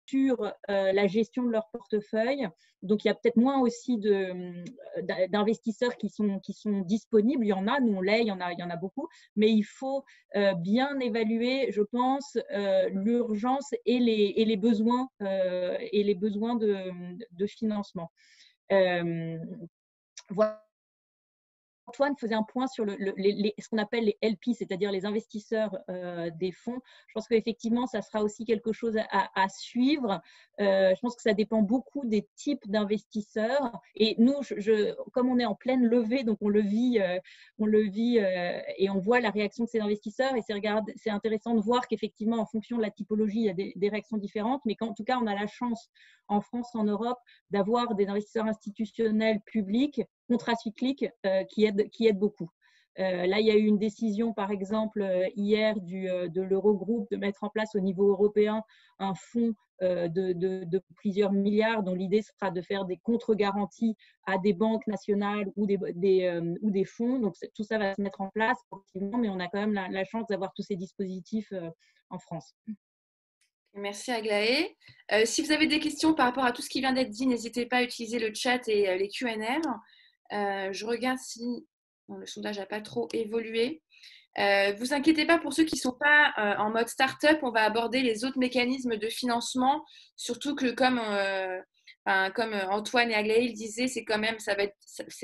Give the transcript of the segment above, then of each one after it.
sur la gestion de leur portefeuille. Donc, il y a peut-être moins aussi d'investisseurs qui sont disponibles. Il y en a, nous on l'est, il y en a beaucoup, mais il faut bien évaluer, je pense, l'urgence et les besoins de financement. Voilà. Antoine faisait un point sur ce qu'on appelle les LP, c'est-à-dire les investisseurs des fonds. Je pense qu'effectivement, ça sera aussi quelque chose à suivre. Je pense que ça dépend beaucoup des types d'investisseurs. Et nous, comme on est en pleine levée, donc on le vit et on voit la réaction de ces investisseurs. Et c'est intéressant de voir qu'effectivement, en fonction de la typologie, il y a des réactions différentes. Mais qu'en tout cas, on a la chance en France, en Europe, d'avoir des investisseurs institutionnels publics contracycliques qui aident beaucoup. Là, il y a eu une décision, par exemple, hier de l'Eurogroupe de mettre en place au niveau européen un fonds de plusieurs milliards dont l'idée sera de faire des contre-garanties à des banques nationales ou des fonds. Donc, tout ça va se mettre en place, mais on a quand même la chance d'avoir tous ces dispositifs en France. Merci Aglaé. Si vous avez des questions par rapport à tout ce qui vient d'être dit, n'hésitez pas à utiliser le chat et les Q&R. Je regarde si le sondage n'a pas trop évolué. Vous inquiétez pas pour ceux qui ne sont pas en mode start-up, on va aborder les autres mécanismes de financement, surtout que comme Antoine et Aglaé le disaient, c'est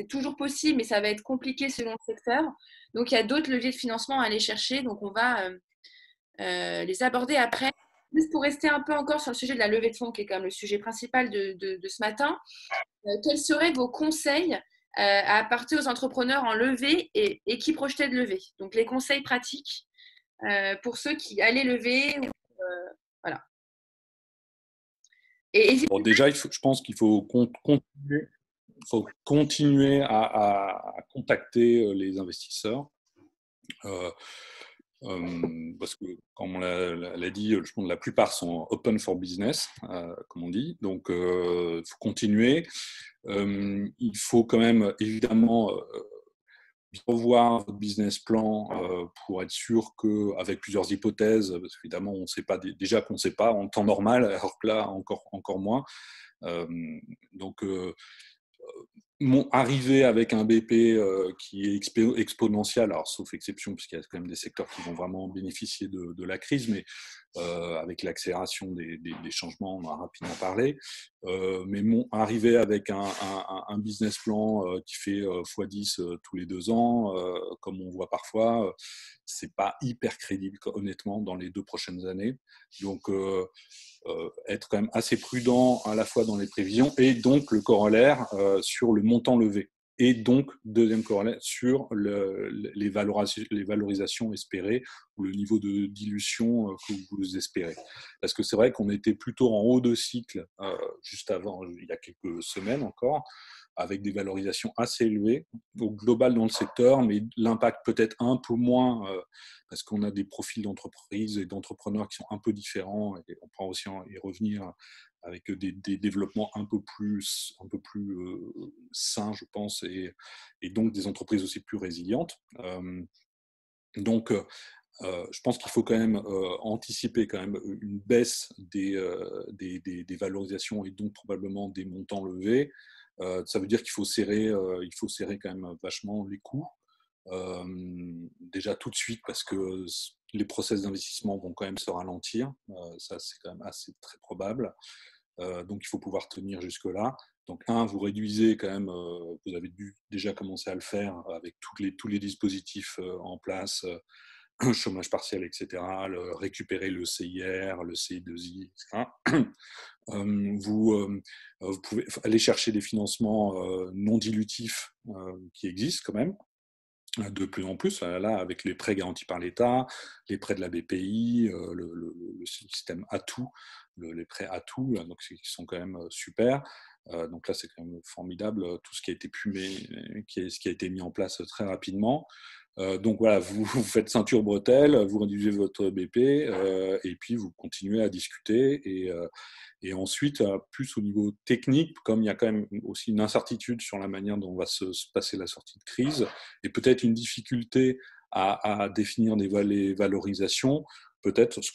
toujours possible, mais ça va être compliqué selon le secteur. Donc il y a d'autres leviers de financement à aller chercher, donc on va les aborder après. Juste pour rester un peu encore sur le sujet de la levée de fonds, qui est quand même le sujet principal de ce matin, quels seraient vos conseils à apporter aux entrepreneurs en levée et qui projetaient de lever? Donc, les conseils pratiques pour ceux qui allaient lever. Voilà. Bon, déjà, je pense qu'il faut continuer à contacter les investisseurs. Parce que, comme on l'a dit, je pense que la plupart sont open for business, comme on dit. Donc, il faut continuer. Il faut quand même, évidemment, revoir votre business plan pour être sûr qu'avec plusieurs hypothèses, parce qu'évidemment, on sait pas, déjà qu'on ne sait pas en temps normal, alors que là, encore moins. Donc, arriver avec un BP qui est exponentiel, alors sauf exception, puisqu'il y a quand même des secteurs qui vont vraiment bénéficier de la crise, mais avec l'accélération des changements, on en a rapidement parlé. Mais arriver avec un business plan qui fait x10 tous les 2 ans, comme on voit parfois, c'est pas hyper crédible, honnêtement, dans les 2 prochaines années. Donc, être quand même assez prudent à la fois dans les prévisions et donc le corollaire sur le montant levé. Et donc, deuxième corollaire, sur les valorisations espérées ou le niveau de dilution que vous espérez. Parce que c'est vrai qu'on était plutôt en haut de cycle juste avant, il y a quelques semaines encore, avec des valorisations assez élevées au global dans le secteur, mais l'impact peut-être un peu moins parce qu'on a des profils d'entreprises et d'entrepreneurs qui sont un peu différents et on pourra aussi y revenir avec des développements un peu plus sains, je pense, et donc des entreprises aussi plus résilientes. Donc, je pense qu'il faut quand même anticiper quand même une baisse des valorisations et donc probablement des montants levés. Ça veut dire qu'il faut serrer quand même vachement les coûts. Déjà tout de suite parce que les process d'investissement vont quand même se ralentir. Ça, c'est quand même très probable. Donc, il faut pouvoir tenir jusque-là. Donc, vous réduisez quand même, vous avez dû déjà commencer à le faire avec tous les dispositifs en place, chômage partiel, etc., récupérer le CIR, le CI2I, etc. Vous pouvez aller chercher des financements non dilutifs qui existent quand même, de plus en plus, là, avec les prêts garantis par l'État, les prêts de la BPI, le système Atout, les prêts Atout, donc qui sont quand même super. Donc là, c'est quand même formidable, tout ce qui a été mis en place très rapidement. Donc voilà, vous faites ceinture bretelle, vous réduisez votre BP et puis vous continuez à discuter. Et ensuite, plus au niveau technique, comme il y a quand même aussi une incertitude sur la manière dont va se passer la sortie de crise et peut-être une difficulté à définir les valorisations, peut-être ce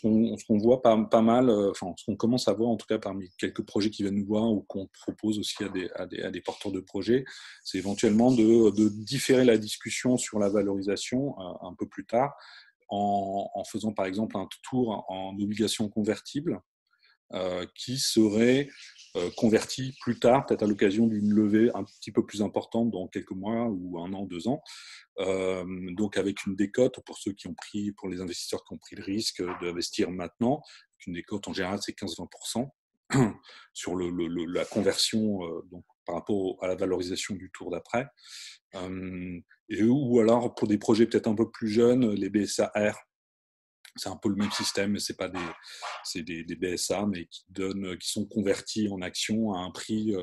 qu'on voit pas mal, enfin ce qu'on commence à voir en tout cas parmi quelques projets qui viennent nous voir ou qu'on propose aussi à des porteurs de projets, c'est éventuellement de différer la discussion sur la valorisation un peu plus tard en faisant par exemple un tour en obligation convertible qui serait converti plus tard, peut-être à l'occasion d'une levée un petit peu plus importante dans quelques mois ou 1 an, 2 ans. Donc avec une décote pour les investisseurs qui ont pris le risque d'investir maintenant. Une décote en général c'est 15-20% sur la conversion donc, par rapport à la valorisation du tour d'après. Ou alors pour des projets peut-être un peu plus jeunes, les BSAR, c'est un peu le même système, mais c'est des BSA, mais qui sont convertis en actions à un prix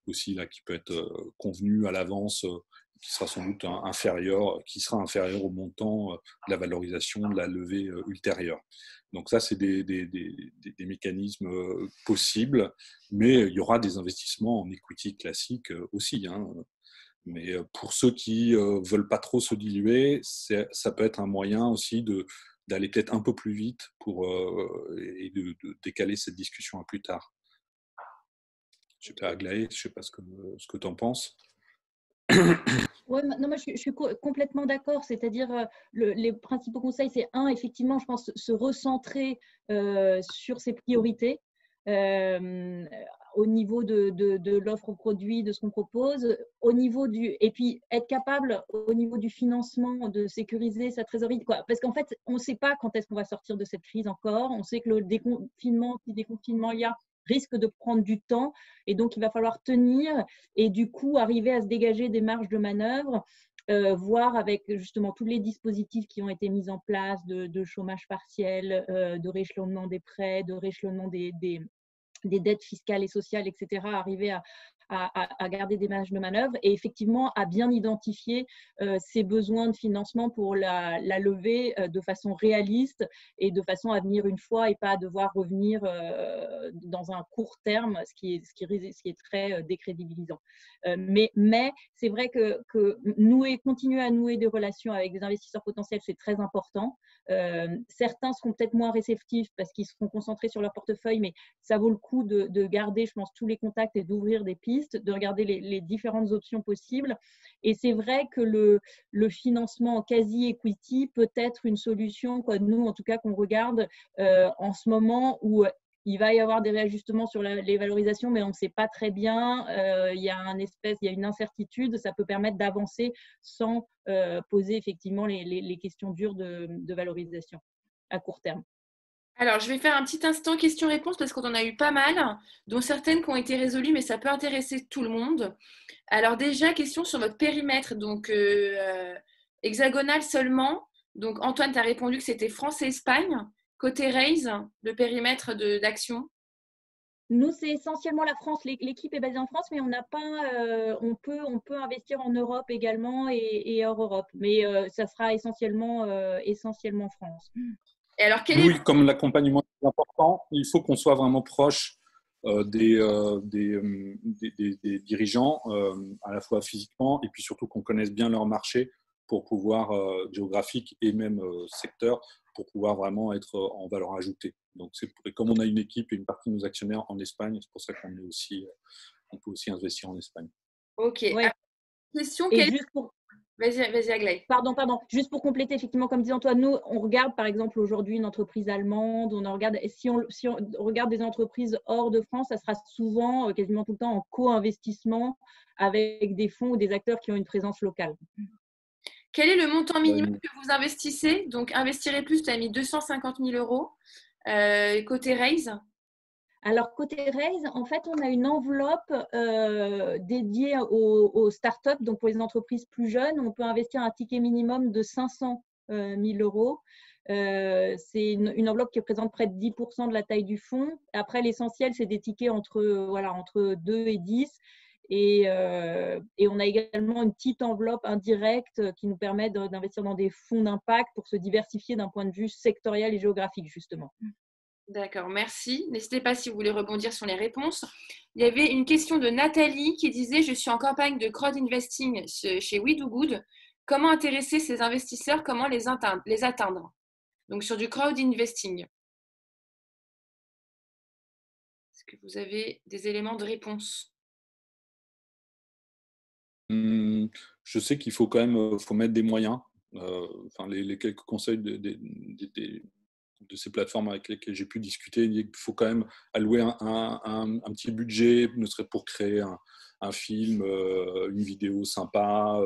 aussi là qui peut être convenu à l'avance, qui sera sans doute qui sera inférieur au montant de la valorisation de la levée ultérieure. Donc ça, c'est des mécanismes possibles, mais il y aura des investissements en equity classique aussi. Mais pour ceux qui veulent pas trop se diluer, ça peut être un moyen aussi d'aller peut-être un peu plus vite et de décaler cette discussion à plus tard. Je sais pas, Aglaé, je sais pas ce que tu en penses. Ouais, non, moi je suis complètement d'accord. C'est-à-dire, les principaux conseils, c'est effectivement, je pense, se recentrer sur ses priorités au niveau de l'offre produit, de ce qu'on propose, et puis être capable au niveau du financement de sécuriser sa trésorerie, quoi. Parce qu'en fait, on ne sait pas quand est-ce qu'on va sortir de cette crise encore. On sait que le déconfinement, si déconfinement il y a, risque de prendre du temps et donc il va falloir tenir et du coup arriver à se dégager des marges de manœuvre, voir avec justement tous les dispositifs qui ont été mis en place de chômage partiel, de rééchelonnement des prêts, de rééchelonnement des dettes fiscales et sociales, etc., arriver à garder des marges de manœuvre et effectivement à bien identifier ses besoins de financement pour la levée de façon réaliste et de façon à venir une fois et pas à devoir revenir dans un court terme, ce qui est très décrédibilisant. Mais c'est vrai que continuer à nouer des relations avec des investisseurs potentiels, c'est très important. Certains seront peut-être moins réceptifs parce qu'ils seront concentrés sur leur portefeuille, mais ça vaut le coup de garder, je pense, tous les contacts et d'ouvrir des pistes, de regarder les différentes options possibles. Et c'est vrai que le financement en quasi-equity peut être une solution, quoi, nous, en tout cas, qu'on regarde en ce moment où il va y avoir des réajustements sur les valorisations, mais on ne sait pas très bien. Il y a une incertitude. Ça peut permettre d'avancer sans poser effectivement les questions dures de valorisation à court terme. Alors, je vais faire un petit instant questions-réponses parce qu'on en a eu pas mal, dont certaines qui ont été résolues, mais ça peut intéresser tout le monde. Alors déjà, question sur votre périmètre, donc hexagonal seulement. Donc Antoine, tu as répondu que c'était France et Espagne. Côté Raise, le périmètre d'action. Nous, c'est essentiellement la France. L'équipe est basée en France, mais on n'a pas. On peut investir en Europe également et hors Europe, mais ça sera essentiellement France. Et alors, Oui, comme l'accompagnement est important, il faut qu'on soit vraiment proche des dirigeants, à la fois physiquement et puis surtout qu'on connaisse bien leur marché pour pouvoir, géographique et même secteur, pour pouvoir vraiment être en valeur ajoutée. Donc, comme on a une équipe et une partie de nos actionnaires en Espagne, c'est pour ça qu'on peut aussi investir en Espagne. Ok. Ouais. Question. Vas-y, Aglaé. Pardon. Juste pour compléter, effectivement, comme disait Antoine, nous, on regarde par exemple aujourd'hui une entreprise allemande, si on regarde des entreprises hors de France, ça sera souvent, quasiment tout le temps, en co-investissement avec des fonds ou des acteurs qui ont une présence locale. Quel est le montant minimum que vous investissez? Donc, investirez plus, tu as mis 250 000 euros. Côté Raise? Alors, côté Raise, en fait, on a une enveloppe dédiée aux startups, donc pour les entreprises plus jeunes. On peut investir un ticket minimum de 500 000 euros. C'est une enveloppe qui représente près de 10% de la taille du fonds. Après, l'essentiel, c'est des tickets entre 2 et 10. Et on a également une petite enveloppe indirecte qui nous permet d'investir dans des fonds d'impact pour se diversifier d'un point de vue sectoriel et géographique, justement. D'accord, merci. N'hésitez pas si vous voulez rebondir sur les réponses. Il y avait une question de Nathalie qui disait « Je suis en campagne de crowd investing chez We Do Good. Comment intéresser ces investisseurs? Comment les atteindre ?» donc sur du crowd investing. Est-ce que vous avez des éléments de réponse? Je sais qu'il faut quand même faut mettre des moyens. Enfin, les quelques conseils de ces plateformes avec lesquelles j'ai pu discuter, il faut quand même allouer un petit budget, ne serait pour créer un film, une vidéo sympa,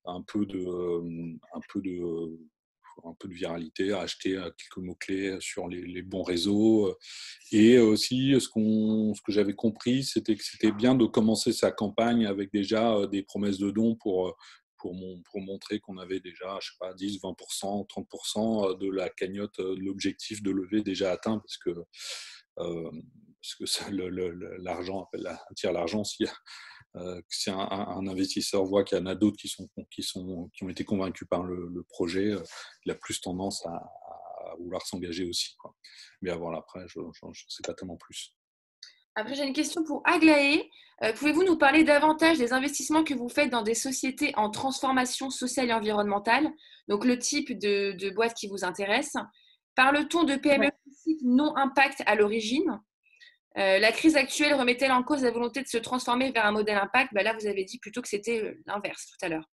un peu de viralité, à acheter quelques mots-clés sur les bons réseaux. Et aussi, ce que j'avais compris, c'était que c'était bien de commencer sa campagne avec déjà des promesses de dons pour montrer qu'on avait déjà, je sais pas, 10, 20%, 30% de la cagnotte, de l'objectif de levée déjà atteint, euh, parce que l'argent attire l'argent si un investisseur voit qu'il y en a d'autres qui ont été convaincus par le projet, il a plus tendance à vouloir s'engager aussi, quoi. Mais voilà, après, je ne sais pas tellement plus. Après, j'ai une question pour Aglaé. Pouvez-vous nous parler davantage des investissements que vous faites dans des sociétés en transformation sociale et environnementale, donc le type de boîte qui vous intéresse? Parle-t-on de PME Ouais. non impact à l'origine? La crise actuelle remet-elle en cause la volonté de se transformer vers un modèle impact? Là, vous avez dit plutôt que c'était l'inverse tout à l'heure.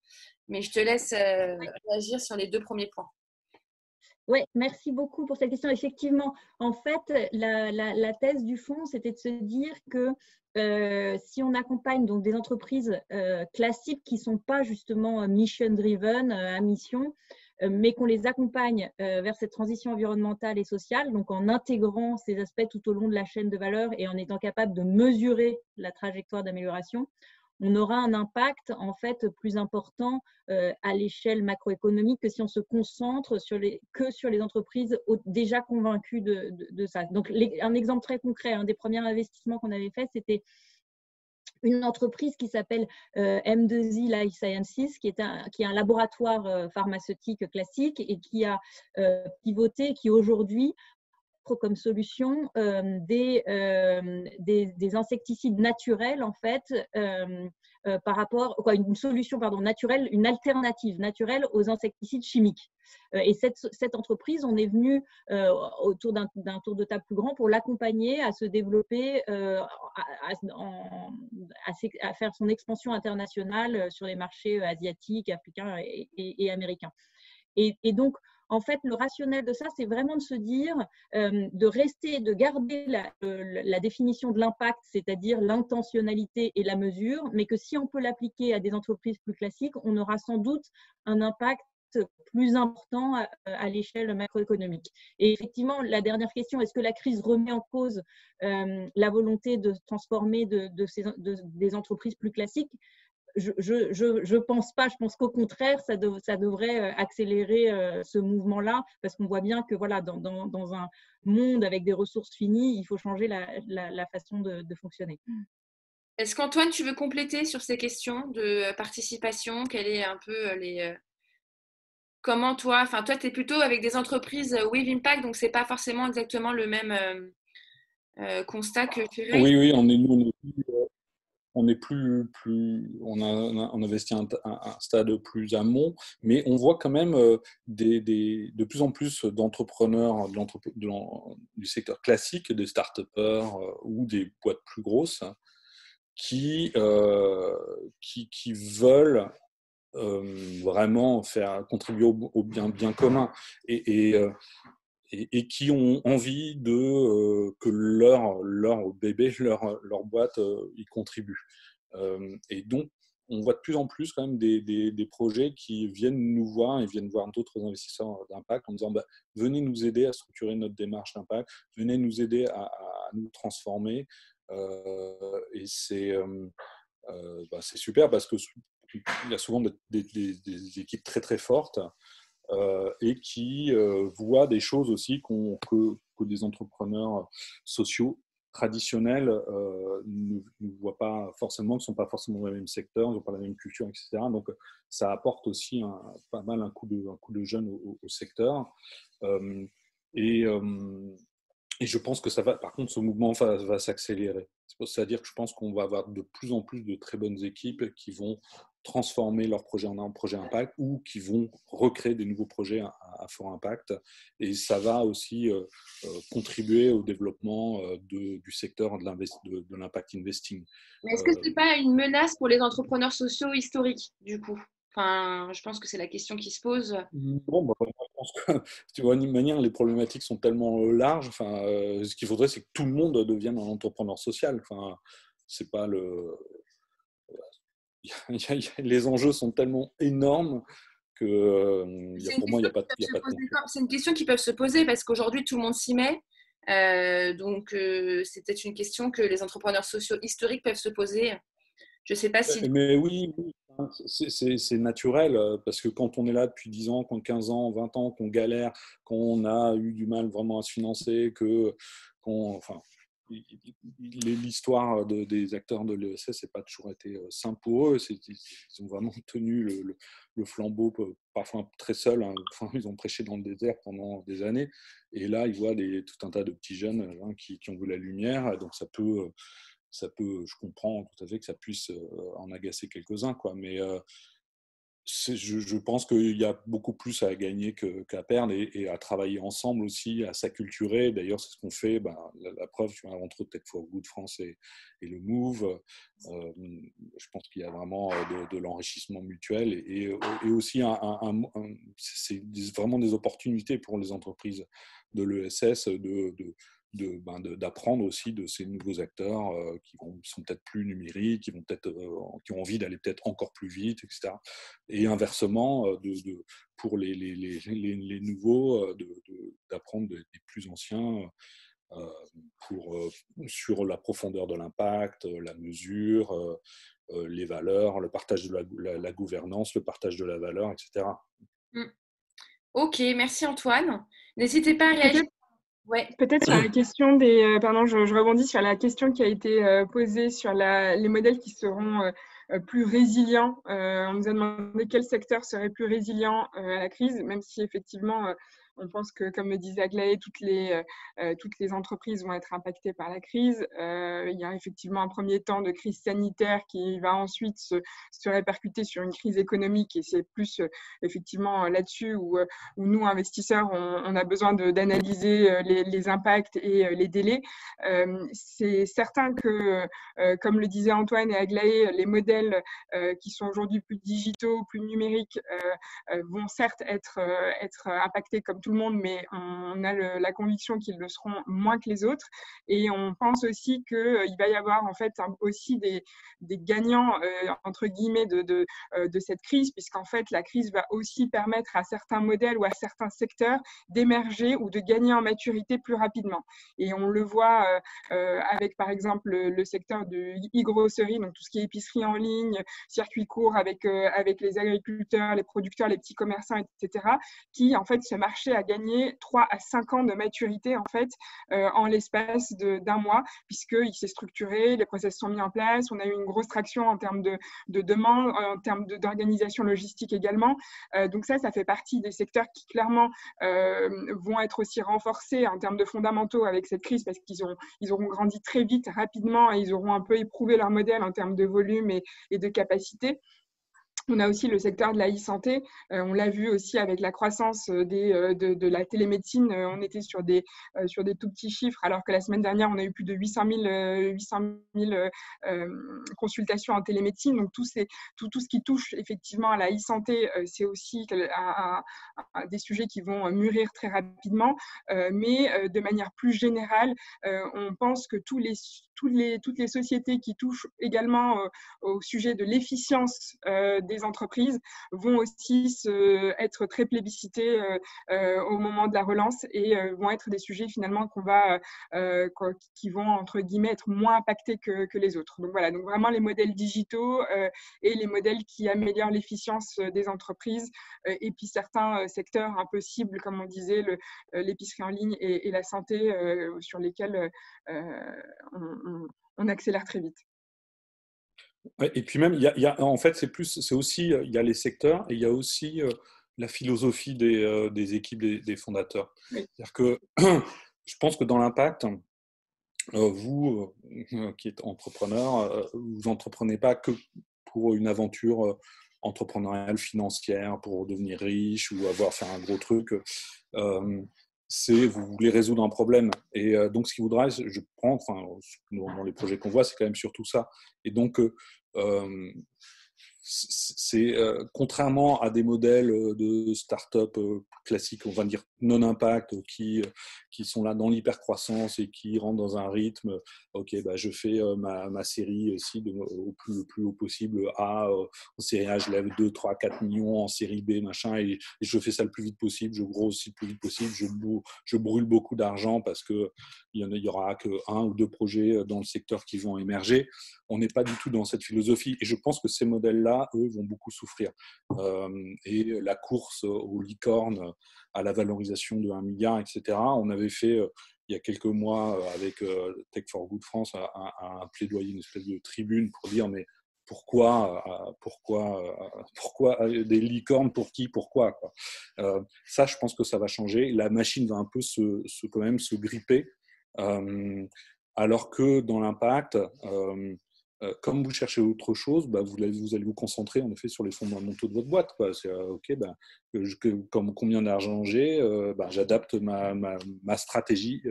Mais je te laisse réagir sur les deux premiers points. Oui, merci beaucoup pour cette question. Effectivement, en fait, la thèse du fond, c'était de se dire que si on accompagne donc des entreprises classiques qui ne sont pas justement mission-driven, à mission, mais qu'on les accompagne vers cette transition environnementale et sociale, donc en intégrant ces aspects tout au long de la chaîne de valeur et en étant capable de mesurer la trajectoire d'amélioration, on aura un impact en fait plus important à l'échelle macroéconomique que si on se concentre que sur les entreprises déjà convaincues de ça. Donc, un exemple très concret, un des premiers investissements qu'on avait fait, c'était une entreprise qui s'appelle M2I Life Sciences, qui est un laboratoire pharmaceutique classique et qui a pivoté, qui aujourd'hui comme solution des insecticides naturels en fait par rapport une solution naturelle, une alternative naturelle aux insecticides chimiques. Et cette entreprise, on est venu autour d'un tour de table plus grand pour l'accompagner à se développer, à faire son expansion internationale sur les marchés asiatiques, africains et américains. Et donc, en fait, le rationnel de ça, c'est vraiment de se dire, de garder la définition de l'impact, c'est-à-dire l'intentionnalité et la mesure, mais que si on peut l'appliquer à des entreprises plus classiques, on aura sans doute un impact plus important à l'échelle macroéconomique. Et effectivement, la dernière question, est-ce que la crise remet en cause la volonté de transformer des entreprises plus classiques? Je pense pas. Je pense qu'au contraire, ça devrait accélérer ce mouvement-là, parce qu'on voit bien que voilà, dans un monde avec des ressources finies, il faut changer la façon de fonctionner. Est-ce qu'Antoine, tu veux compléter sur ces questions de participation? Quel est un peu comment toi, tu es plutôt avec des entreprises with impact, donc c'est pas forcément exactement le même constat que tu fais. Oui, on investit un stade plus amont, mais on voit quand même de plus en plus d'entrepreneurs du secteur classique, des start-upers ou des boîtes plus grosses qui veulent vraiment faire contribuer au bien commun et qui ont envie que leur bébé, leur boîte y contribue. Et donc, on voit de plus en plus quand même des projets qui viennent nous voir et viennent voir d'autres investisseurs d'impact en disant venez nous aider à structurer notre démarche d'impact, venez nous aider à nous transformer. Et c'est super parce qu'il y a souvent des équipes très très fortes et qui voient des choses aussi que des entrepreneurs sociaux traditionnels ne voient pas forcément, ne sont pas forcément dans le même secteur, n'ont pas la même culture, etc. Donc, ça apporte aussi pas mal un coup de jeune au secteur. Et je pense que ça va, par contre, ce mouvement va s'accélérer. C'est-à-dire que je pense qu'on va avoir de plus en plus de très bonnes équipes qui vont transformer leur projet en un projet impact ou qui vont recréer des nouveaux projets à fort impact. Et ça va aussi contribuer au développement du secteur de l'impact investing. Mais est-ce que ce n'est pas une menace pour les entrepreneurs sociaux historiques, du coup? Enfin, je pense que c'est la question qui se pose. Bon, bah, je pense que, tu vois, d'une manière, les problématiques sont tellement larges. Enfin, ce qu'il faudrait, c'est que tout le monde devienne un entrepreneur social. Enfin, c'est pas le. Les enjeux sont tellement énormes que pour moi, il n'y a pas de concurrence. C'est une question qui peut se poser parce qu'aujourd'hui, tout le monde s'y met. Donc, c'est peut-être une question que les entrepreneurs sociaux historiques peuvent se poser. Je ne sais pas si… Mais oui, c'est naturel parce que quand on est là depuis 10 ans, 15 ans, 20 ans, qu'on galère, qu'on a eu du mal vraiment à se financer, enfin, l'histoire des acteurs de l'ESS n'a pas toujours été simple pour eux. Ils ont vraiment tenu le flambeau, parfois très seuls. Hein. Enfin, ils ont prêché dans le désert pendant des années. Et là, ils voient tout un tas de petits jeunes qui ont vu la lumière. Donc, je comprends tout à fait que ça puisse en agacer quelques-uns, quoi. Mais je pense qu'il y a beaucoup plus à gagner qu'à perdre et à travailler ensemble aussi, à s'acculturer. D'ailleurs, c'est ce qu'on fait. La preuve, tu vois, entre autres, Tech for Good France et le Move. Je pense qu'il y a vraiment de l'enrichissement mutuel et aussi c'est vraiment des opportunités pour les entreprises de l'ESS d'apprendre aussi de ces nouveaux acteurs qui sont peut-être plus numériques, qui ont envie d'aller peut-être encore plus vite, etc. Et inversement, pour les nouveaux, d'apprendre des plus anciens sur la profondeur de l'impact, la mesure, les valeurs, le partage de la gouvernance, le partage de la valeur, etc. Ok, merci Antoine. N'hésitez pas à réagir. Peut-être sur la question pardon, je rebondis sur la question qui a été posée sur les modèles qui seront plus résilients. On nous a demandé quel secteur serait plus résilient à la crise, même si effectivement, on pense que, comme le disait Aglaé, toutes les entreprises vont être impactées par la crise. Il y a effectivement un premier temps de crise sanitaire qui va ensuite se répercuter sur une crise économique et c'est plus effectivement là-dessus où nous, investisseurs, on a besoin d'analyser les impacts et les délais. C'est certain que, comme le disaient Antoine et Aglaé, les modèles qui sont aujourd'hui plus digitaux, plus numériques, vont certes être impactés comme tout le monde, mais on a la conviction qu'ils le seront moins que les autres. Et on pense aussi qu'il va y avoir en fait aussi des gagnants, entre guillemets, de cette crise, puisqu'en fait, la crise va aussi permettre à certains modèles ou à certains secteurs d'émerger ou de gagner en maturité plus rapidement. Et on le voit avec, par exemple, le secteur de e-grocery, donc tout ce qui est épicerie en ligne, circuit court avec les agriculteurs, les producteurs, les petits commerçants, etc., qui, en fait, ce marché a gagné 3 à 5 ans de maturité, en fait, en l'espace d'un mois, puisqu'il s'est structuré, les process sont mis en place, on a eu une grosse traction en termes de demande, en termes d'organisation logistique également. Donc ça fait partie des secteurs qui, clairement, vont être aussi renforcés en termes de fondamentaux avec cette crise, parce qu'ils auront grandi très vite, rapidement, et ils auront un peu éprouvé leur modèle en termes de volume et de capacité. On a aussi le secteur de la e-santé. On l'a vu aussi avec la croissance de la télémédecine. On était sur des tout petits chiffres, alors que la semaine dernière, on a eu plus de 800 000 consultations en télémédecine. Donc, tout ce qui touche effectivement à la e-santé, c'est aussi des sujets qui vont mûrir très rapidement. Mais de manière plus générale, on pense que toutes les sociétés qui touchent également au sujet de l'efficience des entreprises vont aussi être très plébiscitées au moment de la relance et vont être des sujets finalement qui vont, entre guillemets, être moins impactés que les autres. Donc voilà, donc vraiment les modèles digitaux et les modèles qui améliorent l'efficience des entreprises et puis certains secteurs un peu cibles, comme on disait, l'épicerie en ligne et la santé sur lesquels on accélère très vite. Ouais, et puis même, en fait, c'est aussi, il y a les secteurs et il y a aussi la philosophie des équipes des fondateurs. Oui. C'est-à-dire que je pense que dans l'impact, vous qui êtes entrepreneur, vous n'entreprenez pas que pour une aventure entrepreneuriale, financière pour devenir riche ou faire un gros truc. Vous voulez résoudre un problème. Et donc, ce qui voudra, je prends, dans les projets qu'on voit, c'est quand même surtout ça. Et donc, contrairement à des modèles de start-up classiques, on va dire non-impact, qui sont là dans l'hypercroissance et qui rentrent dans un rythme, ok, je fais ma série ici au plus haut possible A, en série A, je lève 2, 3, 4 millions, en série B, machin, et je fais ça le plus vite possible, je grossis le plus vite possible, je brûle beaucoup d'argent parce qu'il y aura que 1 ou 2 projets dans le secteur qui vont émerger. On n'est pas du tout dans cette philosophie. Et je pense que ces modèles-là, eux, vont beaucoup souffrir. Et la course aux licornes, à la valorisation de 1 milliard, etc. On avait fait, il y a quelques mois, avec Tech for Good France, un plaidoyer, une espèce de tribune pour dire, mais pourquoi des licornes, pour qui, pourquoi, quoi. Ça, je pense que ça va changer. La machine va un peu quand même se gripper. Alors que dans l'impact, comme vous cherchez autre chose, vous allez vous concentrer en effet sur les fondamentaux de votre boîte, quoi. C'est ok, combien d'argent j'ai, j'adapte ma stratégie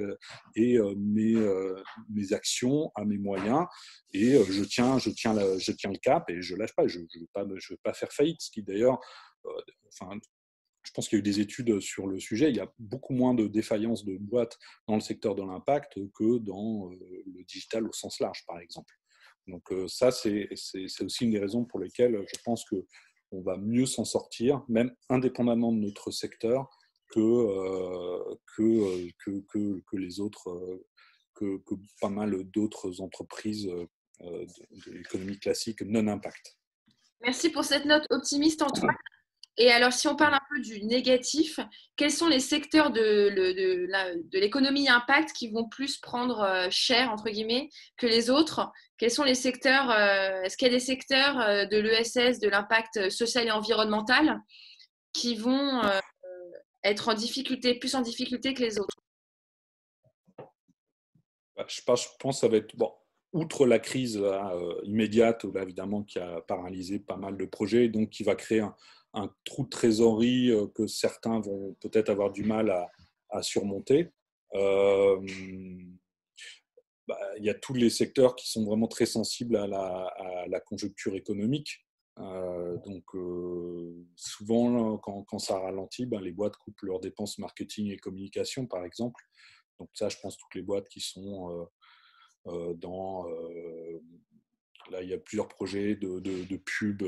et mes actions à mes moyens, et je tiens le cap et je lâche pas. Je veux pas faire faillite, ce qui d'ailleurs, je pense qu'il y a eu des études sur le sujet. Il y a beaucoup moins de défaillances de boîtes dans le secteur de l'impact que dans le digital au sens large, par exemple. Donc ça, c'est aussi une des raisons pour lesquelles je pense qu'on va mieux s'en sortir, même indépendamment de notre secteur, que les autres, que pas mal d'autres entreprises de l'économie classique non-impact. Merci pour cette note optimiste, Antoine. Et alors, si on parle un peu du négatif, quels sont les secteurs de l'économie impact qui vont plus prendre cher, entre guillemets, que les autres? Quels sont les secteurs, est-ce qu'il y a des secteurs de l'ESS, de l'impact social et environnemental, qui vont être plus en difficulté que les autres? Je pense que ça va être, outre la crise immédiate, là, évidemment, qui a paralysé pas mal de projets, donc qui va créer un trou de trésorerie que certains vont peut-être avoir du mal à surmonter. Il y a tous les secteurs qui sont vraiment très sensibles à la conjoncture économique. Donc, souvent, quand ça ralentit, les boîtes coupent leurs dépenses marketing et communication, par exemple. Donc ça, je pense, toutes les boîtes qui sont là, il y a plusieurs projets de pub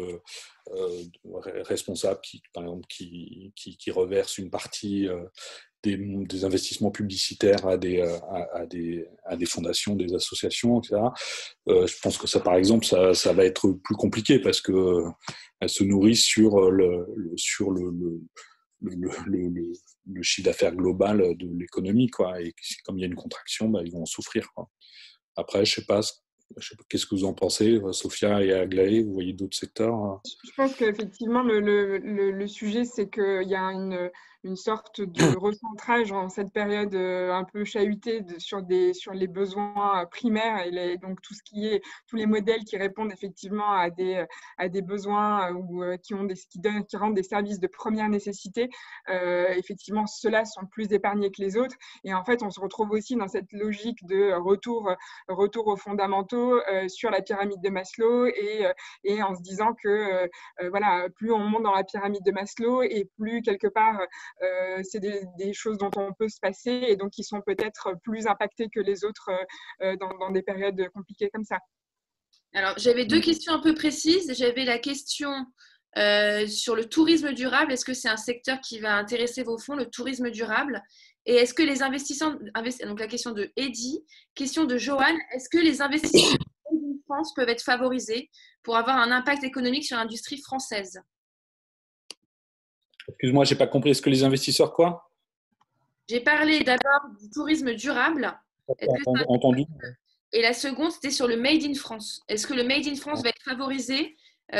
responsables par exemple, qui reversent une partie des investissements publicitaires à des fondations, des associations, etc. Je pense que ça, par exemple, ça va être plus compliqué parce qu'elles se nourrissent sur le chiffre d'affaires global de l'économie, quoi. Et comme il y a une contraction, ils vont en souffrir, quoi. Après, je sais pas, qu'est-ce que vous en pensez, Sophia et Aglaé, vous voyez d'autres secteurs? Je pense qu'effectivement, le sujet, c'est qu'il y a une sorte de recentrage en cette période un peu chahutée sur les besoins primaires et donc tous les modèles qui répondent effectivement à des besoins ou qui rendent des services de première nécessité. Effectivement, ceux-là sont plus épargnés que les autres. Et en fait, on se retrouve aussi dans cette logique de retour aux fondamentaux sur la pyramide de Maslow et en se disant que voilà, plus on monte dans la pyramide de Maslow et plus quelque part c'est des choses dont on peut se passer et donc qui sont peut-être plus impactées que les autres dans des périodes compliquées comme ça. Alors, j'avais 2 questions un peu précises. J'avais la question sur le tourisme durable. Est-ce que c'est un secteur qui va intéresser vos fonds, le tourisme durable? Et est-ce que les investisseurs, donc la question de Eddy, question de Johan, est-ce que les investisseurs en France peuvent être favorisés pour avoir un impact économique sur l'industrie française? Excuse-moi, je n'ai pas compris. Est-ce que les investisseurs, quoi? J'ai parlé d'abord du tourisme durable. Entendu. Et la seconde, c'était sur le Made in France. Est-ce que le Made in France va être favorisé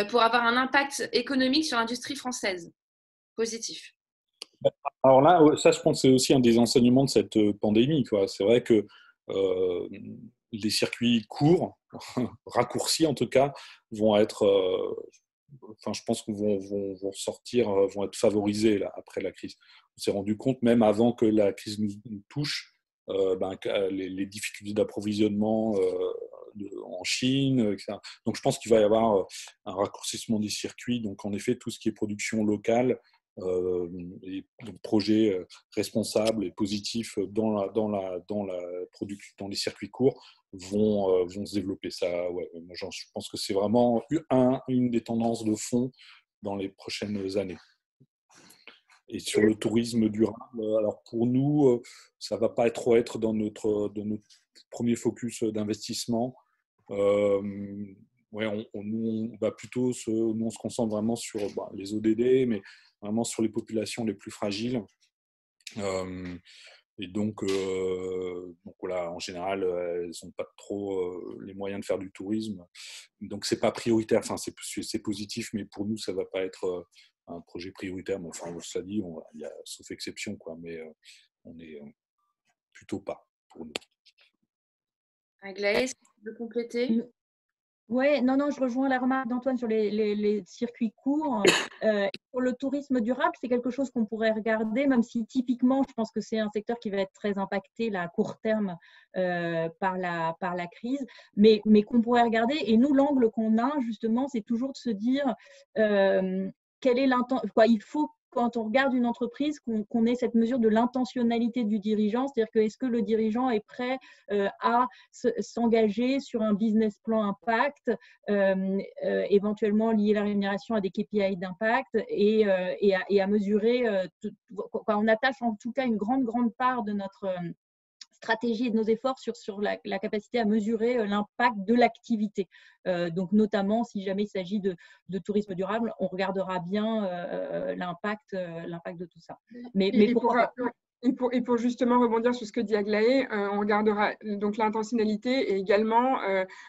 pour avoir un impact économique sur l'industrie française? Positif. Alors là, ça, je pense que c'est aussi un des enseignements de cette pandémie, quoi. C'est vrai que les circuits courts, raccourcis en tout cas, vont être enfin, je pense qu'on vont sortir, vont être favorisés là, après la crise. On s'est rendu compte, même avant que la crise nous touche, les difficultés d'approvisionnement en Chine, etc. Donc je pense qu'il va y avoir un raccourcissement des circuits. Donc en effet, tout ce qui est production locale, et donc projets responsables et positifs dans les circuits courts vont se développer. Ça, ouais, moi, je pense que c'est vraiment une des tendances de fond dans les prochaines années. Et sur le tourisme durable, alors pour nous, ça ne va pas trop être dans notre premier focus d'investissement. Ouais, nous, on va plutôt nous, on se concentre vraiment sur les ODD, mais vraiment sur les populations les plus fragiles. Et donc voilà, en général, elles n'ont pas trop les moyens de faire du tourisme. Donc, c'est pas prioritaire. Enfin, c'est positif, mais pour nous, ça ne va pas être un projet prioritaire. Mais enfin, cela dit, il y a, sauf exception, quoi. Mais on est plutôt pas pour nous. Aglaé, est-ce que tu veux compléter? Oui, non, je rejoins la remarque d'Antoine sur les circuits courts. Pour le tourisme durable, c'est quelque chose qu'on pourrait regarder, même si typiquement, je pense que c'est un secteur qui va être très impacté là, à court terme par la crise, mais qu'on pourrait regarder. Et nous, l'angle qu'on a, justement, c'est toujours de se dire quelle est l'intention. Il faut, quand on regarde une entreprise, qu'on ait cette mesure de l'intentionnalité du dirigeant, c'est-à-dire que est-ce que le dirigeant est prêt à s'engager sur un business plan impact, éventuellement lier la rémunération à des KPI d'impact et à mesurer, on attache en tout cas une grande part de notre stratégie et de nos efforts sur la capacité à mesurer l'impact de l'activité. Donc, notamment, si jamais il s'agit de tourisme durable, on regardera bien l'impact de tout ça. Mais pourquoi pas. Et pour justement rebondir sur ce que dit Aglaé, on regardera donc l'intentionnalité et également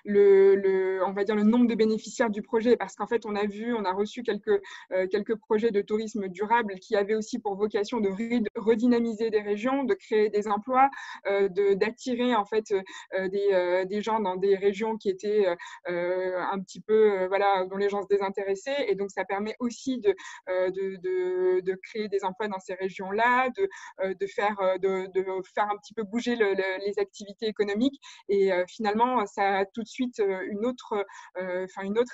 on va dire le nombre de bénéficiaires du projet, parce qu'en fait on a reçu quelques projets de tourisme durable qui avaient aussi pour vocation de redynamiser des régions, de créer des emplois, d'attirer en fait des gens dans des régions qui étaient un petit peu dont les gens se désintéressaient, et donc ça permet aussi de créer des emplois dans ces régions-là, de faire un petit peu bouger les activités économiques. Et finalement, ça a tout de suite une autre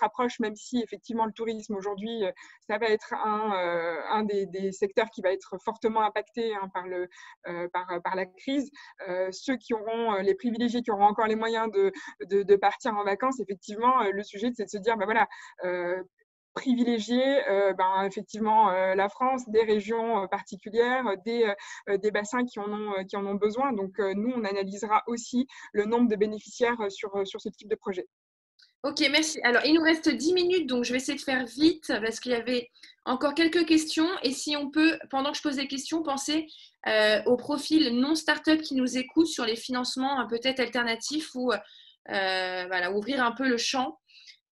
approche, même si effectivement le tourisme aujourd'hui, ça va être un des secteurs qui va être fortement impacté par la crise. Ceux qui auront, les privilégiés qui auront encore les moyens de partir en vacances, effectivement, le sujet, c'est de se dire, privilégier effectivement la France, des régions particulières, des bassins qui en ont besoin. Donc, nous, on analysera aussi le nombre de bénéficiaires sur ce type de projet. Ok, merci. Alors, il nous reste 10 minutes, donc je vais essayer de faire vite parce qu'il y avait encore quelques questions. Et si on peut, pendant que je pose des questions, penser aux profils non start-up qui nous écoutent sur les financements peut-être alternatifs ou ouvrir un peu le champ.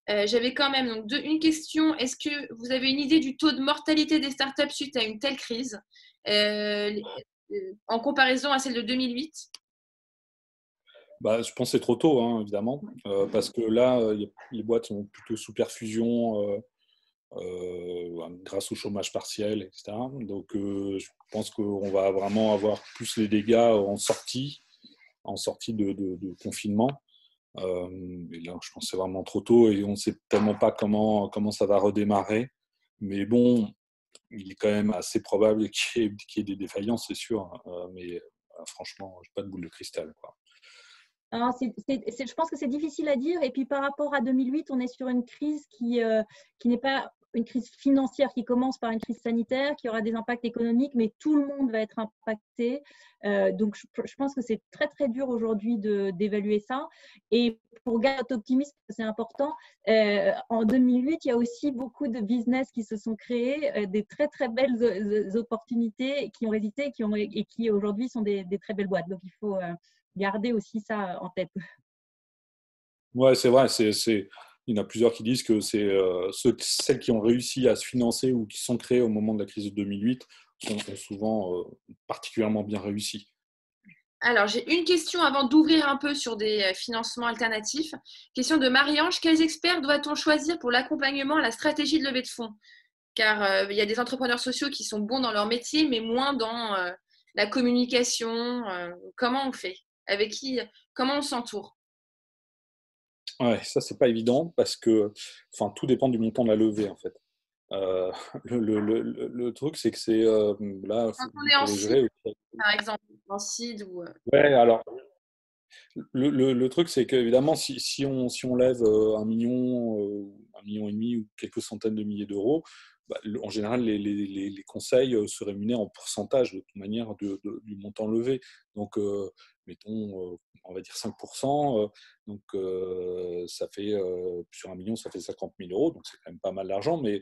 J'avais quand même donc une question. Est-ce que vous avez une idée du taux de mortalité des startups suite à une telle crise en comparaison à celle de 2008? Je pense que c'est trop tôt, hein, évidemment, parce que là, les boîtes sont plutôt sous perfusion grâce au chômage partiel, etc. Donc, je pense qu'on va vraiment avoir plus les dégâts en sortie de confinement. Et là, je pense que c'est vraiment trop tôt et on ne sait tellement pas comment ça va redémarrer. Mais bon, il est quand même assez probable qu'il y ait des défaillances, c'est sûr. Mais franchement, je n'ai pas de boule de cristal, quoi. Alors, je pense que c'est difficile à dire. Et puis, par rapport à 2008, on est sur une crise qui n'est pas une crise financière qui commence par une crise sanitaire, qui aura des impacts économiques, mais tout le monde va être impacté. Donc, je pense que c'est très, très dur aujourd'hui d'évaluer ça. Et pour garder notre optimisme, c'est important. En 2008, il y a aussi beaucoup de business qui se sont créés, des très, très belles opportunités qui ont résisté et qui aujourd'hui sont des très belles boîtes. Donc, il faut garder aussi ça en tête. Ouais, c'est vrai. Il y en a plusieurs qui disent que c'est celles qui ont réussi à se financer ou qui sont créées au moment de la crise de 2008 ont souvent particulièrement bien réussi. Alors, j'ai une question avant d'ouvrir un peu sur des financements alternatifs. Question de Marie-Ange. Quels experts doit-on choisir pour l'accompagnement à la stratégie de levée de fonds? Car il y a des entrepreneurs sociaux qui sont bons dans leur métier, mais moins dans la communication. Comment on fait? Avec qui? Comment on s'entoure? Ouais, ça, c'est pas évident parce que tout dépend du montant de la levée, en fait. Euh, le truc, c'est que c'est là, Quand on vous est en seed, corrigerez. par exemple, en seed ou… Ouais, alors le truc, c'est qu'évidemment, si on lève 1,5 million ou quelques centaines de milliers d'euros, bah, en général, les conseils se rémunèrent en pourcentage de toute manière du montant levé. Donc, mettons, on va dire 5%. Donc, ça fait, sur 1 million, ça fait 50 000 euros. Donc, c'est quand même pas mal d'argent, mais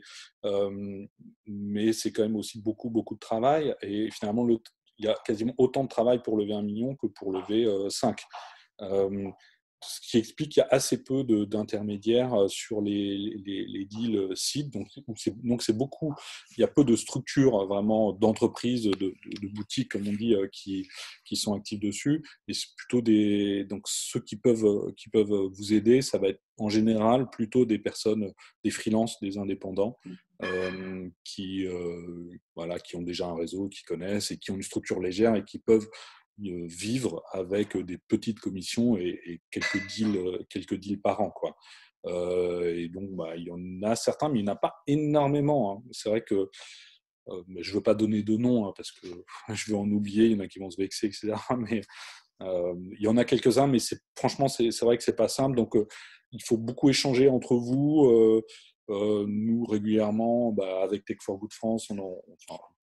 c'est quand même aussi beaucoup, beaucoup de travail. Et finalement, il y a quasiment autant de travail pour lever 1 million que pour lever 5. Ce qui explique qu'il y a assez peu d'intermédiaires sur les deals seed. Donc c'est beaucoup, il y a peu de structures vraiment d'entreprises, de boutiques, comme on dit, qui sont actives dessus. Et c'est plutôt donc ceux qui peuvent vous aider, ça va être en général plutôt des personnes, des freelances, des indépendants. Voilà, qui ont déjà un réseau, qui connaissent et qui ont une structure légère et qui peuvent vivre avec des petites commissions et quelques deals par an, quoi. Et donc, bah, il y en a certains, mais il n'y en a pas énormément, hein. C'est vrai que je ne veux pas donner de nom, hein, parce que je vais en oublier, il y en a qui vont se vexer, etc. Mais il y en a quelques-uns, mais franchement, c'est vrai que ce n'est pas simple. Donc, il faut beaucoup échanger entre vous. Nous, régulièrement, bah, avec Tech for Good France,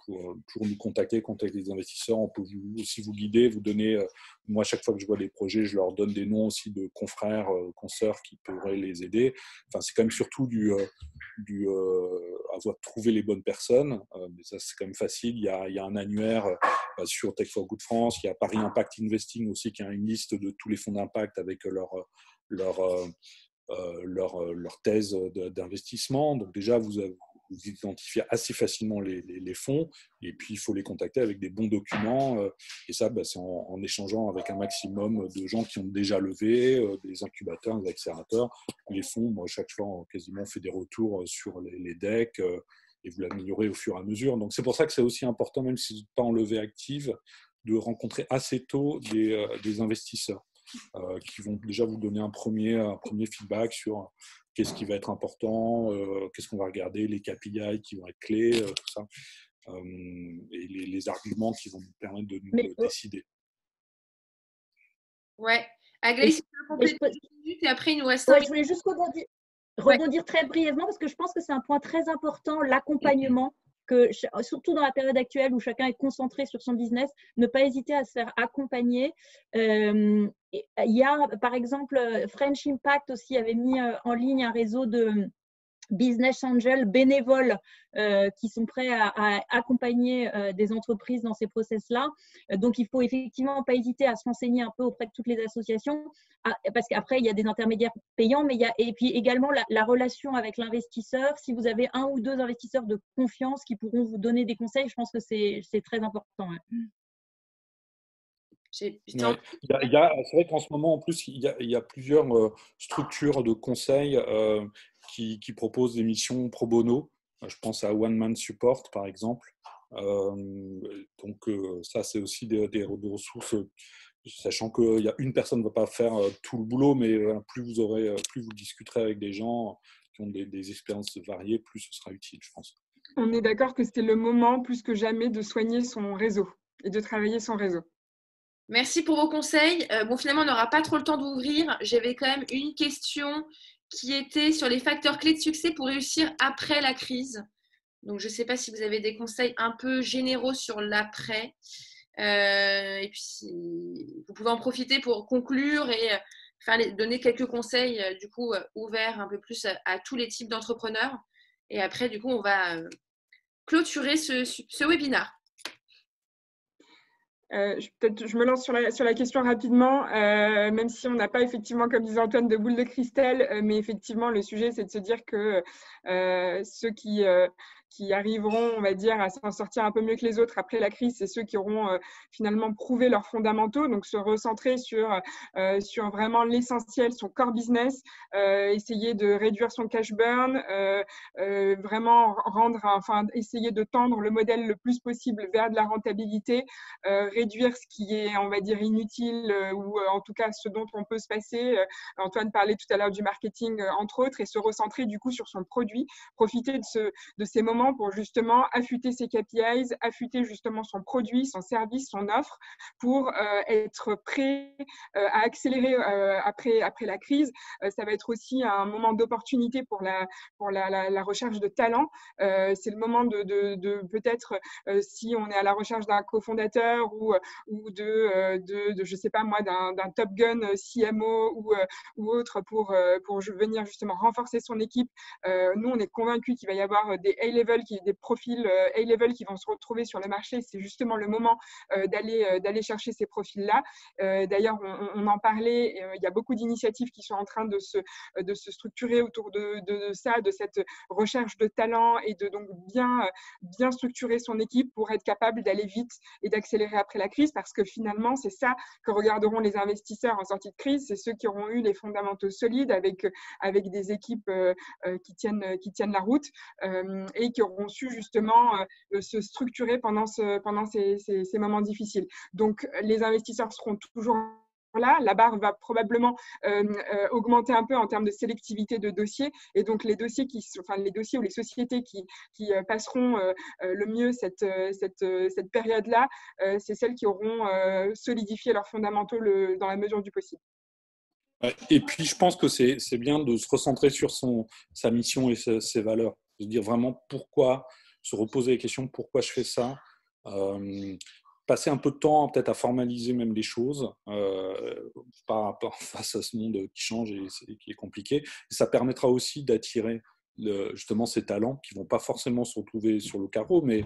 pour nous contacter des investisseurs, on peut aussi vous guider, vous donner. Moi, chaque fois que je vois des projets, je leur donne des noms aussi de confrères, consoeurs qui pourraient les aider. Enfin, c'est quand même surtout avoir trouvé les bonnes personnes. Mais ça, c'est quand même facile. Il y a un annuaire sur Tech for Good France. Il y a Paris Impact Investing aussi, qui a une liste de tous les fonds d'impact avec leur thèse d'investissement. Donc déjà, vous identifiez assez facilement les fonds, et puis il faut les contacter avec des bons documents. Et ça, bah, c'est en échangeant avec un maximum de gens qui ont déjà levé, des incubateurs, des accélérateurs. Les fonds, moi, chaque fois, quasiment, on fait des retours sur les decks, et vous l'améliorez au fur et à mesure. Donc c'est pour ça que c'est aussi important, même si vous n'êtes pas en levée active, de rencontrer assez tôt des investisseurs qui vont déjà vous donner un premier feedback sur qu'est-ce qui va être important, qu'est-ce qu'on va regarder, les KPI qui vont être clés, tout ça, et les arguments qui vont nous permettre de nous décider. Ouais. Aglaé, si tu veux compléter 10 minutes, et après, il nous reste 5 minutes. Je voulais juste rebondir très brièvement, parce que je pense que c'est un point très important, l'accompagnement. Que, surtout dans la période actuelle où chacun est concentré sur son business, ne pas hésiter à se faire accompagner. Il y a, par exemple, French Impact aussi avait mis en ligne un réseau de business angels bénévoles qui sont prêts à accompagner des entreprises dans ces process-là. Donc, il ne faut effectivement pas hésiter à se renseigner un peu auprès de toutes les associations, parce qu'après, il y a des intermédiaires payants, mais et puis également la relation avec l'investisseur. Si vous avez un ou deux investisseurs de confiance qui pourront vous donner des conseils, je pense que c'est très important. Ouais. C'est vrai qu'en ce moment, en plus, il y a plusieurs structures de conseil qui proposent des missions pro bono. Je pense à One Man Support, par exemple. Donc, ça, c'est aussi des ressources, sachant qu'il y a une personne ne va pas faire tout le boulot, mais plus vous discuterez avec des gens qui ont des expériences variées, plus ce sera utile, je pense. On est d'accord que c'était le moment, plus que jamais, de soigner son réseau et de travailler son réseau. Merci pour vos conseils. Bon, finalement, on n'aura pas trop le temps d'ouvrir. J'avais quand même une question qui était sur les facteurs clés de succès pour réussir après la crise. Donc, je ne sais pas si vous avez des conseils un peu généraux sur l'après. Et puis, vous pouvez en profiter pour conclure et donner quelques conseils, du coup, ouverts un peu plus à tous les types d'entrepreneurs. Et après, du coup, on va clôturer ce webinaire. Peut-être je me lance sur la question rapidement, même si on n'a pas effectivement, comme disait Antoine, de boule de cristal, mais effectivement, le sujet, c'est de se dire que ceux qui arriveront, on va dire, à s'en sortir un peu mieux que les autres après la crise, c'est ceux qui auront finalement prouvé leurs fondamentaux, donc se recentrer sur vraiment l'essentiel, son core business, essayer de réduire son cash burn, vraiment essayer de tendre le modèle le plus possible vers de la rentabilité, réduire ce qui est, on va dire, inutile ou en tout cas ce dont on peut se passer. Antoine parlait tout à l'heure du marketing, entre autres, et se recentrer du coup sur son produit, profiter de ces moments pour justement affûter ses KPIs, affûter justement son produit, son service, son offre, pour être prêt à accélérer après la crise. Ça va être aussi un moment d'opportunité pour la recherche de talent. C'est le moment de peut-être, si on est à la recherche d'un cofondateur ou de je sais pas moi, d'un Top Gun CMO ou autre pour venir justement renforcer son équipe. Nous, on est convaincus qu'il va y avoir des profils A-level qui vont se retrouver sur le marché. C'est justement le moment d'aller chercher ces profils-là. D'ailleurs, on en parlait, il y a beaucoup d'initiatives qui sont en train de se structurer autour de ça, de cette recherche de talent et de donc bien structurer son équipe pour être capable d'aller vite et d'accélérer après la crise, parce que finalement, c'est ça que regarderont les investisseurs en sortie de crise. C'est ceux qui auront eu les fondamentaux solides avec des équipes qui tiennent la route et qui auront su justement se structurer pendant ces moments difficiles. Donc, les investisseurs seront toujours là. La barre va probablement augmenter un peu en termes de sélectivité de dossiers, et donc les dossiers ou les sociétés qui passeront le mieux cette période-là, c'est celles qui auront solidifié leurs fondamentaux dans la mesure du possible. Et puis, je pense que c'est bien de se recentrer sur sa mission et ses valeurs. De se dire vraiment pourquoi, se reposer la question pourquoi je fais ça. Passer un peu de temps peut-être à formaliser même les choses face à ce monde qui change et qui est compliqué. Et ça permettra aussi d'attirer justement ces talents qui ne vont pas forcément se retrouver sur le carreau, mais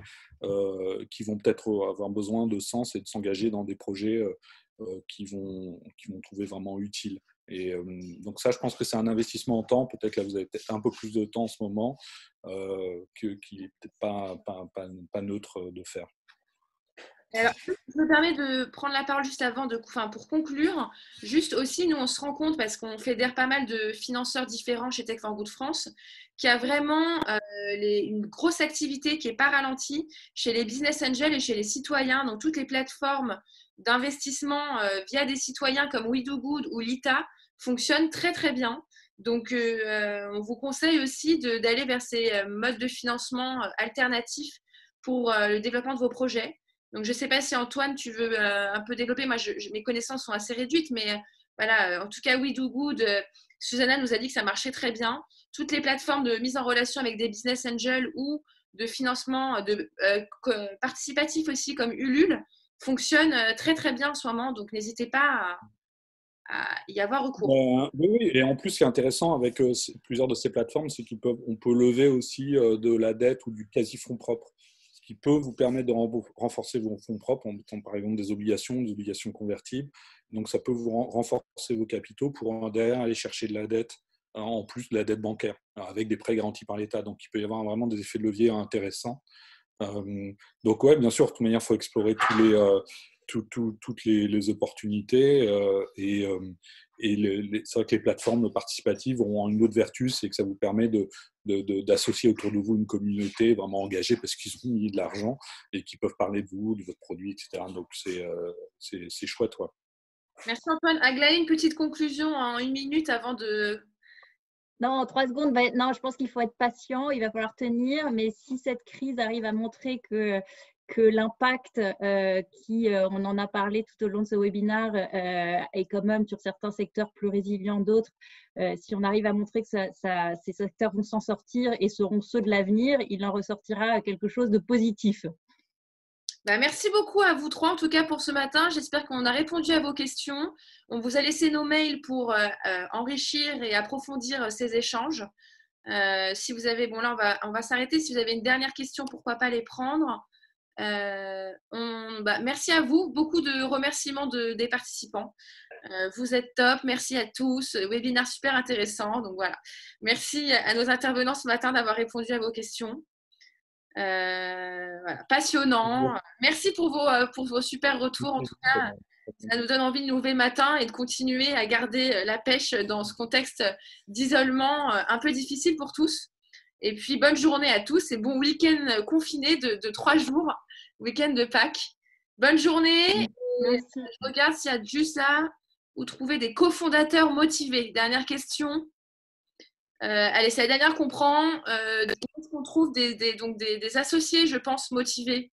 qui vont peut-être avoir besoin de sens et de s'engager dans des projets qui vont trouver vraiment utiles. Et donc ça, je pense que c'est un investissement en temps. Peut-être là, vous avez peut-être un peu plus de temps en ce moment qui n'est peut-être pas neutre de faire. Alors, je me permets de prendre la parole juste pour conclure. Juste aussi, nous, on se rend compte, parce qu'on fédère pas mal de financeurs différents chez Tech for Good France, qu'il y a vraiment une grosse activité qui n'est pas ralentie chez les business angels et chez les citoyens. Donc, toutes les plateformes d'investissement via des citoyens comme We Do Good ou Lita fonctionnent très, très bien. Donc, on vous conseille aussi d'aller vers ces modes de financement alternatifs pour le développement de vos projets. Donc, je ne sais pas si Antoine, tu veux un peu développer. Moi, mes connaissances sont assez réduites, mais voilà, en tout cas, We Do Good, Susanna nous a dit que ça marchait très bien. Toutes les plateformes de mise en relation avec des business angels ou de financement participatif aussi, comme Ulule, fonctionnent très, très bien en ce moment. Donc, n'hésitez pas à y avoir recours. Oui, et en plus, ce qui est intéressant avec plusieurs de ces plateformes, c'est qu'on peut lever aussi de la dette ou du quasi-fonds propre, ce qui peut vous permettre de renforcer vos fonds propres en mettant par exemple des obligations convertibles. Donc, ça peut vous renforcer vos capitaux pour derrière aller chercher de la dette, en plus de la dette bancaire, avec des prêts garantis par l'État. Donc, il peut y avoir vraiment des effets de levier intéressants. Donc, ouais, bien sûr, de toute manière, il faut explorer toutes les opportunités c'est vrai que les plateformes participatives auront une autre vertu, c'est que ça vous permet d'associer autour de vous une communauté vraiment engagée parce qu'ils ont mis de l'argent et qui peuvent parler de vous, de votre produit, etc. Donc c'est chouette. Ouais. Merci Antoine. Aglaé, une petite conclusion en 1 minute avant de... Non, 3 secondes. Non, je pense qu'il faut être patient, il va falloir tenir, mais si cette crise arrive à montrer que l'impact on en a parlé tout au long de ce webinaire, est quand même sur certains secteurs plus résilients d'autres. Si on arrive à montrer que ces secteurs vont s'en sortir et seront ceux de l'avenir, il en ressortira quelque chose de positif. Merci beaucoup à vous trois, en tout cas pour ce matin. J'espère qu'on a répondu à vos questions. On vous a laissé nos mails pour enrichir et approfondir ces échanges. Si vous avez, là on va s'arrêter. Si vous avez une dernière question, pourquoi pas les prendre. Merci à vous. Beaucoup de remerciements des participants. Vous êtes top. Merci à tous. Webinaire super intéressant. Donc voilà. Merci à nos intervenants ce matin d'avoir répondu à vos questions. Voilà. Passionnant. Merci pour vos super retours. En tout cas, ça nous donne envie de nous lever le matin et de continuer à garder la pêche dans ce contexte d'isolement un peu difficile pour tous. Et puis, bonne journée à tous et bon week-end confiné de 3 jours, week-end de Pâques. Bonne journée. Merci. Je regarde s'il y a juste là où trouver des cofondateurs motivés. Dernière question. Allez, c'est la dernière qu'on prend. Est-ce qu'on trouve des associés, je pense, motivés?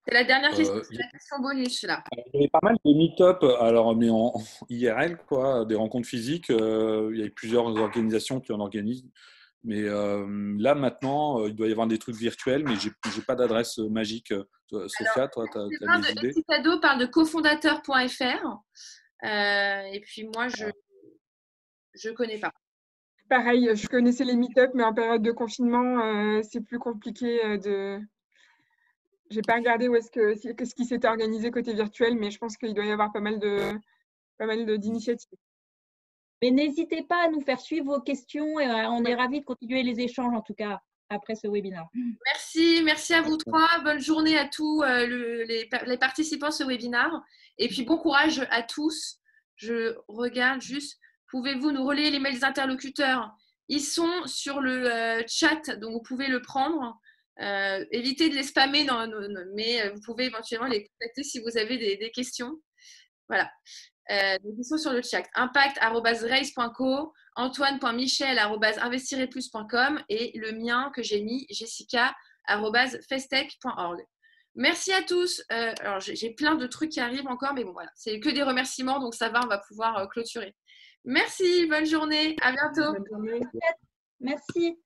C'est la dernière question, c'est la question bonus là. Il y avait pas mal de meet-up, alors mais en IRL, quoi, des rencontres physiques. Il y a plusieurs organisations qui en organisent. Mais là, maintenant, il doit y avoir des trucs virtuels, mais je n'ai pas d'adresse magique. Sophia, toi, tu as des idées? Citado parle de cofondateur.fr. Et puis moi, je ne connais pas. Pareil, je connaissais les meet-up, mais en période de confinement, c'est plus compliqué de... Je n'ai pas regardé ce qui s'était organisé côté virtuel, mais je pense qu'il doit y avoir pas mal d'initiatives. Mais n'hésitez pas à nous faire suivre vos questions et on est ravis de continuer les échanges en tout cas après ce webinaire. Merci à vous trois. Bonne journée à tous les participants à ce webinaire. Et puis bon courage à tous. Je regarde juste, pouvez-vous nous relayer les mails des interlocuteurs? Ils sont sur le chat, donc vous pouvez le prendre. Évitez de les spammer, mais vous pouvez éventuellement les contacter si vous avez des questions. Voilà. Donc ils sont sur le chat. impact@raise.co, antoine.michel@investirezplus.com et le mien que j'ai mis, jessica@festech.org. Merci à tous. Alors j'ai plein de trucs qui arrivent encore, mais bon voilà, c'est que des remerciements, donc ça va, on va pouvoir clôturer. Merci, bonne journée, à bientôt. Bonne journée. Merci.